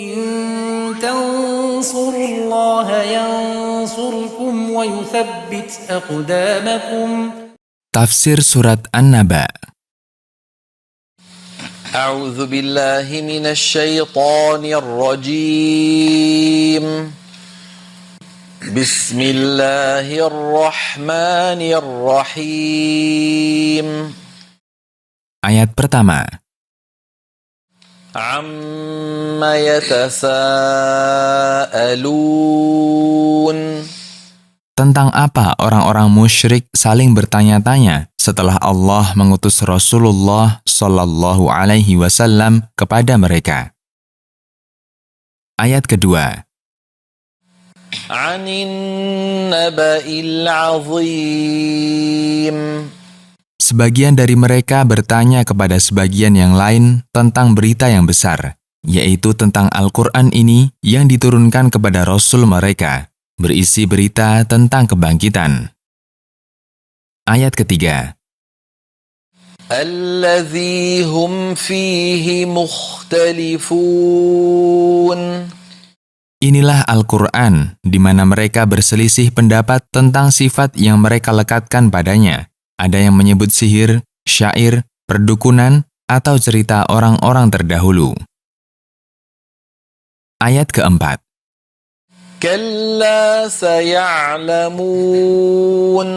إن تنصروا الله ينصركم ويثبت أقدامكم. Tafsir Surat An-Naba. أعوذ بالله من الشيطان الرجيم. بسم الله الرحمن الرحيم. Ayat pertama. عما يتساءلون. Tentang apa orang-orang musyrik saling bertanya-tanya setelah Allah mengutus Rasulullah Shallallahu Alaihi Wasallam kepada mereka. Ayat kedua. عن النبأ العظيم. Sebagian dari mereka bertanya kepada sebagian yang lain tentang berita yang besar, yaitu tentang Al-Quran ini yang diturunkan kepada Rasul mereka, berisi berita tentang kebangkitan. Ayat ketiga. الذي هم فيه مختلفون. Inilah Al-Quran, di mana mereka berselisih pendapat tentang sifat yang mereka lekatkan padanya. Ada yang menyebut sihir, syair, perdukunan, atau cerita orang-orang terdahulu. Ayat keempat. كلا سيعلمون.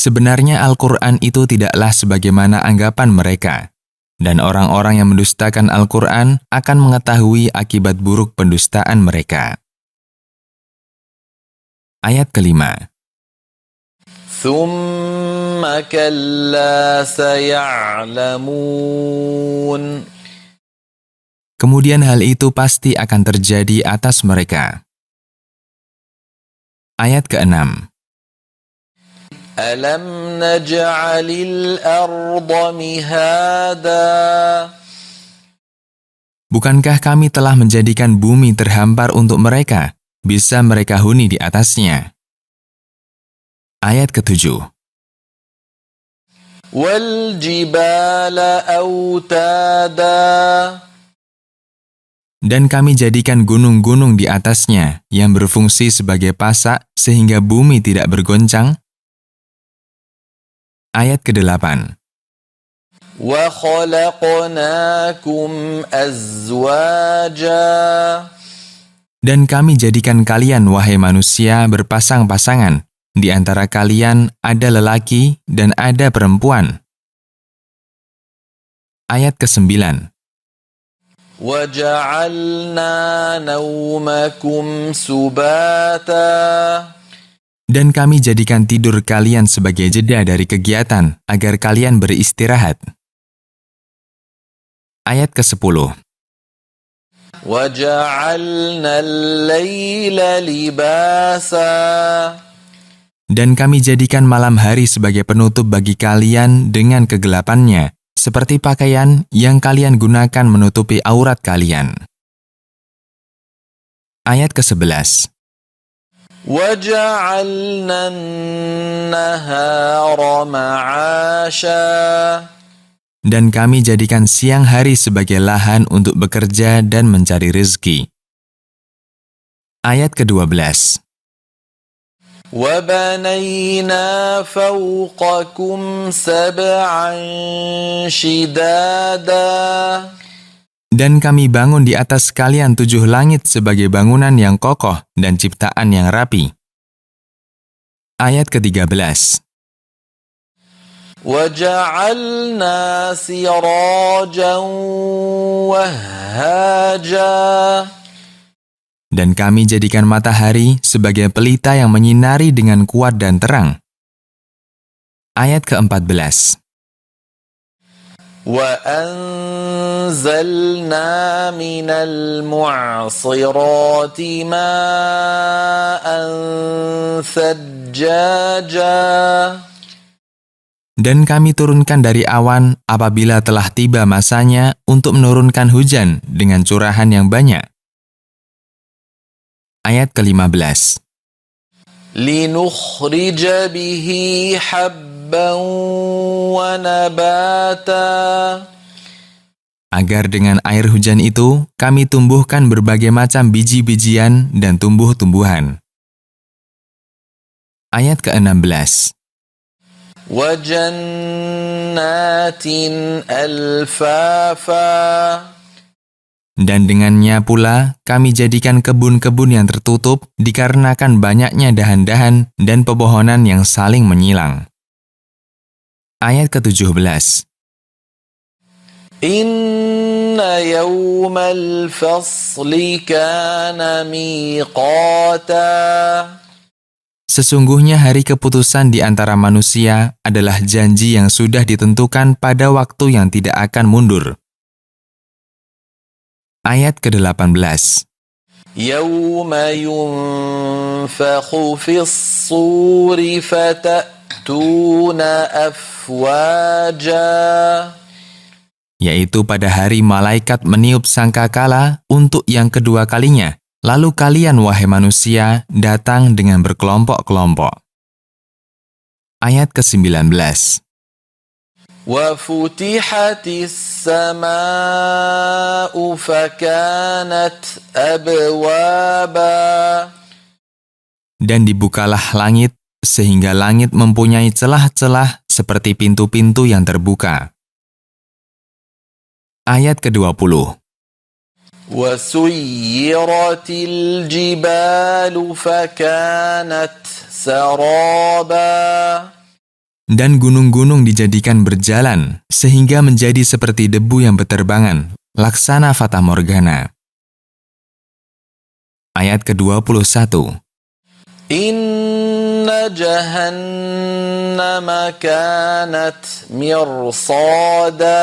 Sebenarnya Al-Quran itu tidaklah sebagaimana anggapan mereka. Dan orang-orang yang mendustakan Al-Quran akan mengetahui akibat buruk pendustaan mereka. Ayat kelima. ثم كلا سيعلمون. Kemudian hal itu pasti akan terjadi atas mereka. Ayat keenam. ألم نجعل الأرض مهادا. Bukankah kami telah menjadikan bumi terhampar untuk mereka, bisa mereka huni di atasnya? Ayat ketujuh. والجبال أوتادا. Dan kami jadikan gunung-gunung di atasnya yang berfungsi sebagai pasak sehingga bumi tidak bergoncang. Ayat ke-8. وَخَلَقْنَاكُمْ أَزْوَاجًا. Dan kami jadikan kalian, wahai manusia, berpasang-pasangan. Di antara kalian ada lelaki dan ada perempuan. Ayat ke-9. وَجَعَلْنَا نَوْمَكُمْ سُبَاتًا. Dan kami jadikan tidur kalian sebagai jeda dari kegiatan, agar kalian beristirahat. Ayat ke-10. وَجَعَلْنَا اللَّيْلَ لِبَاسًا. Dan kami jadikan malam hari sebagai penutup bagi kalian dengan kegelapannya, seperti pakaian yang kalian gunakan menutupi aurat kalian. Ayat ke-11. وَجَعَلْنَا النَّهَارَ مَعَاشًا. Dan kami jadikan siang hari sebagai lahan untuk bekerja dan mencari rezeki. Ayat ke-12. وَبَنَيْنَا فَوْقَكُمْ سَبْعًا شِدَادًا. Dan kami bangun di atas kalian 7 langit sebagai bangunan yang kokoh dan ciptaan yang rapi. Ayat ke-13. وَجَعَلْنَا سِرَاجًا وَهَّاجًا. Dan kami jadikan matahari sebagai pelita yang menyinari dengan kuat dan terang. Ayat ke-14. وَأَنزَلْنَا مِنَ الْمُعْصِرَاتِ مَاءً ثَجَّاجًا. Dan kami turunkan dari awan apabila telah tiba masanya untuk menurunkan hujan dengan curahan yang banyak. Ayat ke-15. لِنُخْرِجَ بِهِ حَبًّا وَنَبَاتًا. agar dengan air hujan itu kami tumbuhkan berbagai macam biji-bijian dan tumbuh-tumbuhan. Ayat ke-16. وَجَنَّاتٍ أَلْفَافًا. Dan dengannya pula kami jadikan kebun-kebun yang tertutup dikarenakan banyaknya dahan-dahan dan pepohonan yang saling menyilang. Ayat ke-17. Inna yawmal fasli kana miqata. Sesungguhnya hari keputusan di antara manusia adalah janji yang sudah ditentukan pada waktu yang tidak akan mundur. Ayat ke-18. Yawma yunfakhu fis-suri fatatuna afwaja. Yaitu pada hari malaikat meniup sangkakala untuk yang kedua kalinya. Lalu kalian, wahai manusia, datang dengan berkelompok-kelompok. Ayat ke-19. وَفُتِحَتِ السَّمَاءُ فَكَانَتْ أَبْوَابًا. Dan dibukalah langit, sehingga langit mempunyai celah-celah seperti pintu-pintu yang terbuka. Ayat ke-20. وَسُيِّرَتِ الْجِبَالُ فَكَانَتْ سَرَابًا. Dan gunung-gunung dijadikan berjalan, sehingga menjadi seperti debu yang berterbangan, laksana fata morgana. Ayat ke-21. Inna jahannama kanat mirsada.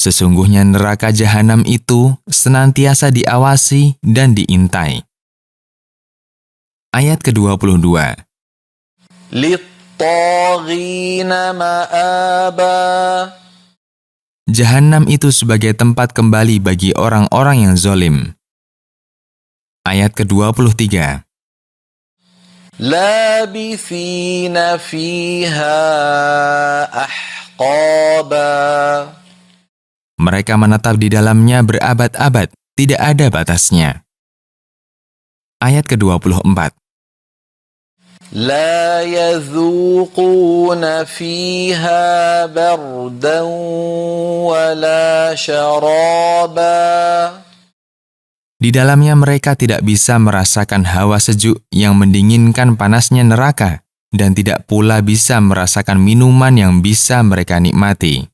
Sesungguhnya neraka jahanam itu senantiasa diawasi dan diintai. Ayat ke-22. Lit-taghina ma'aba. Jahanam itu sebagai tempat kembali bagi orang-orang yang zalim. Ayat ke-23. Labithina fiha ahqaba. Mereka menetap di dalamnya berabad-abad, tidak ada batasnya. Ayat ke-24. La yadhuquna fiha bardan wala syaraba. Di dalamnya mereka tidak bisa merasakan hawa sejuk yang mendinginkan panasnya neraka, dan tidak pula bisa merasakan minuman yang bisa mereka nikmati.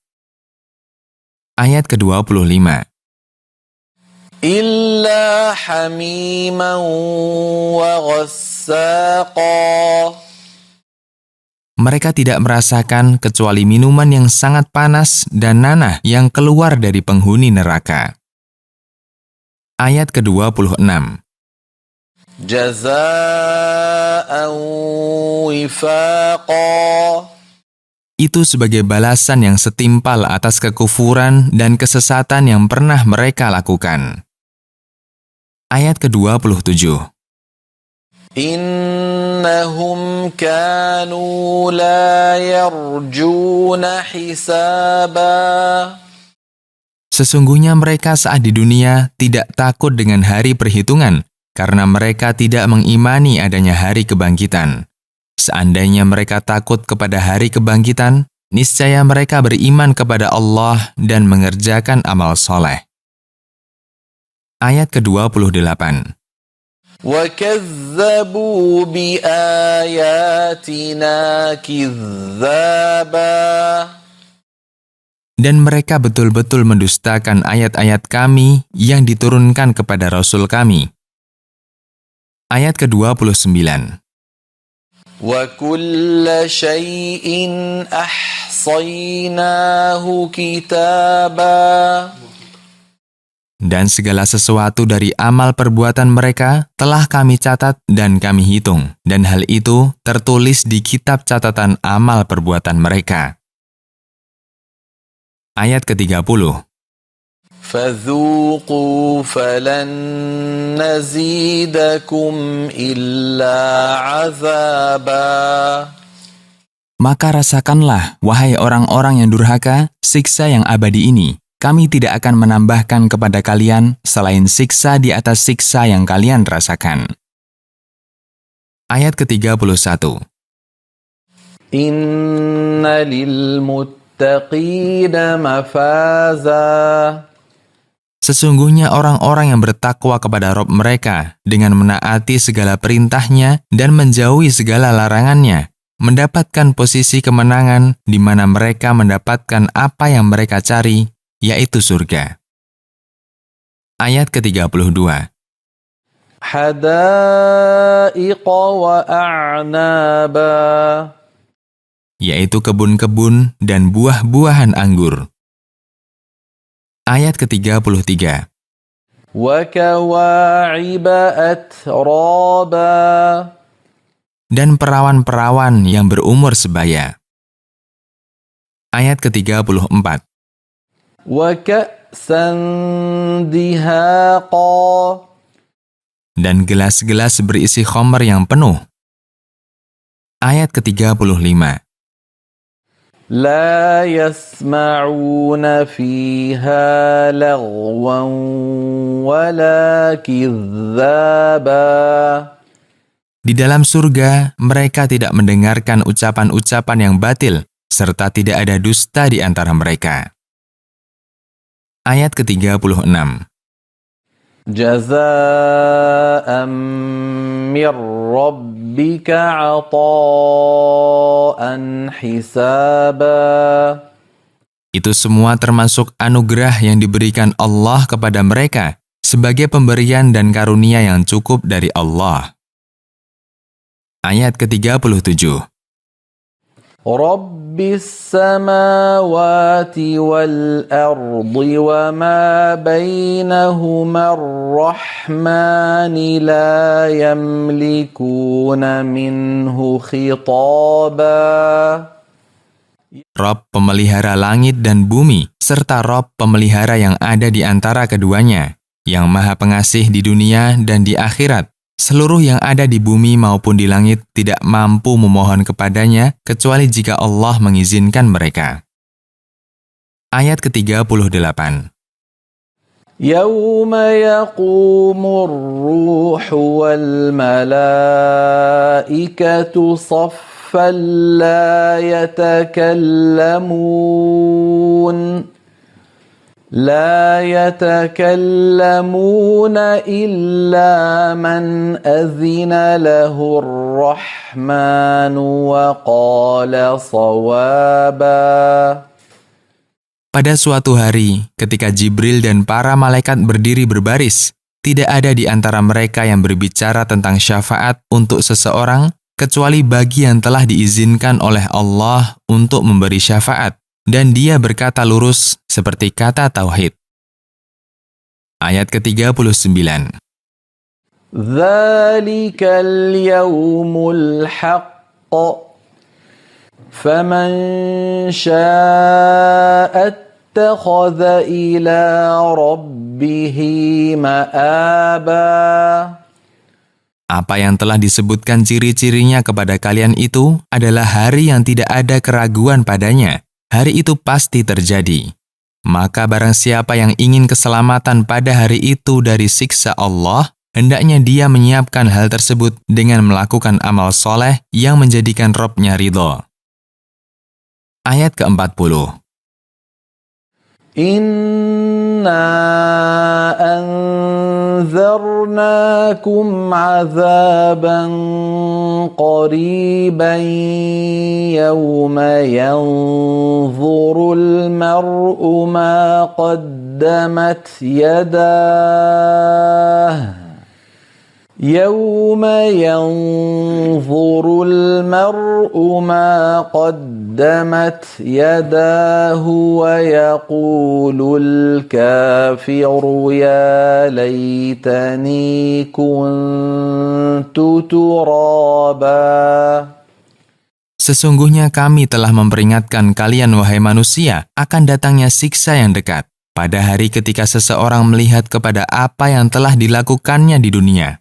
Ayat ke-25. Illa hamiman wa ghassaqa. Mereka tidak merasakan kecuali minuman yang sangat panas dan nanah yang keluar dari penghuni neraka. Ayat ke-26. Jazaa'an wifaqa. Itu sebagai balasan yang setimpal atas kekufuran dan kesesatan yang pernah mereka lakukan. Ayat ke-27. Innahum kanu la yarjuna hisaba. Sesungguhnya mereka saat di dunia tidak takut dengan hari perhitungan, karena mereka tidak mengimani adanya hari kebangkitan. Seandainya mereka takut kepada hari kebangkitan, niscaya mereka beriman kepada Allah dan mengerjakan amal soleh. Ayat ke-28. وَكَذَّبُوا بِآيَاتِنَا كِذَّابًا. Dan mereka betul-betul mendustakan ayat-ayat kami yang diturunkan kepada Rasul kami. Ayat ke-29. وَكُلَّ شَيْءٍ أَحْصَيْنَاهُ كِتَابًا. Dan segala sesuatu dari amal perbuatan mereka telah kami catat dan kami hitung, dan hal itu tertulis di kitab catatan amal perbuatan mereka. Ayat ke-30. فَذُوقُوا فَلَن نَّزِيدَكُمْ إِلَّا عَذَابًا. Maka rasakanlah, wahai orang-orang yang durhaka, siksa yang abadi ini. Kami tidak akan menambahkan kepada kalian selain siksa di atas siksa yang kalian rasakan. Ayat ke-31. Inna lil muttaqina mafaza. Sesungguhnya orang-orang yang bertakwa kepada Rabb mereka dengan menaati segala perintahnya dan menjauhi segala larangannya, mendapatkan posisi kemenangan di mana mereka mendapatkan apa yang mereka cari, yaitu surga. Ayat ke-32. Hadaiqa wa a'naba. Yaitu kebun-kebun dan buah-buahan anggur. Ayat ke-33. Wa kawa'iba atraba. Dan perawan-perawan yang berumur sebaya. Ayat ke-34. Wa ka'san dihaqa. Dan gelas-gelas berisi khamr yang penuh. Ayat ke-35. La yasma'una fiha lagwan wala kizzaba. Di dalam surga, mereka tidak mendengarkan ucapan-ucapan yang batil, serta tidak ada dusta di antara mereka. Ayat ke-36. Jaza'an mir rabbika 'ata'an hisaba. Itu semua termasuk anugerah yang diberikan Allah kepada mereka sebagai pemberian dan karunia yang cukup dari Allah. Ayat ke-37. Rabbis samawati wal ardi wa ma bainahuma ar-rahmani la yamlikuna minhu khitaba. Rob pemelihara langit dan bumi, serta Rob pemelihara yang ada di antara keduanya, yang maha pengasih di dunia dan di akhirat. Seluruh yang ada di bumi maupun di langit tidak mampu memohon kepadanya kecuali jika Allah mengizinkan mereka. Ayat ke-38. Yawma yaqumur ruhu wal malaikatu saffan la yatakallamun. لا يتكلمون إلا من أذن له الرحمن وقال صوابا. Pada suatu hari, ketika Jibril dan para malaikat berdiri berbaris, tidak ada di antara mereka yang berbicara tentang syafaat untuk seseorang, kecuali bagi yang telah diizinkan oleh Allah untuk memberi syafaat. Dan dia berkata lurus seperti kata tauhid. Ayat ke-39. Dzalikal yawmul haqq. Faman syaa'a ittakhadha ila rabbih ma'aba. Apa yang telah disebutkan ciri-cirinya kepada kalian itu adalah hari yang tidak ada keraguan padanya. Hari itu pasti terjadi. Maka barang siapa yang ingin keselamatan pada hari itu dari siksa Allah, hendaknya dia menyiapkan hal tersebut dengan melakukan amal soleh yang menjadikan Rabb-nya ridho. Ayat ke-40. Inna anzarnakum azaban qariban yawma yanzurul mar'u ma qaddamat yadah. يوم ينظر المرء ما قدمت يداه ويقول الكافر يا ليتني كنت ترابا. Sesungguhnya kami telah memperingatkan kalian, wahai manusia, akan datangnya siksa yang dekat, pada hari ketika seseorang melihat kepada apa yang telah dilakukannya di dunia.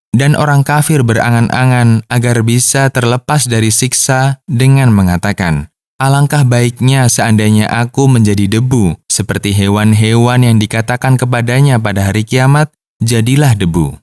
Dan orang kafir berangan-angan agar bisa terlepas dari siksa dengan mengatakan, alangkah baiknya seandainya aku menjadi debu, seperti hewan-hewan yang dikatakan kepadanya pada hari kiamat, jadilah debu.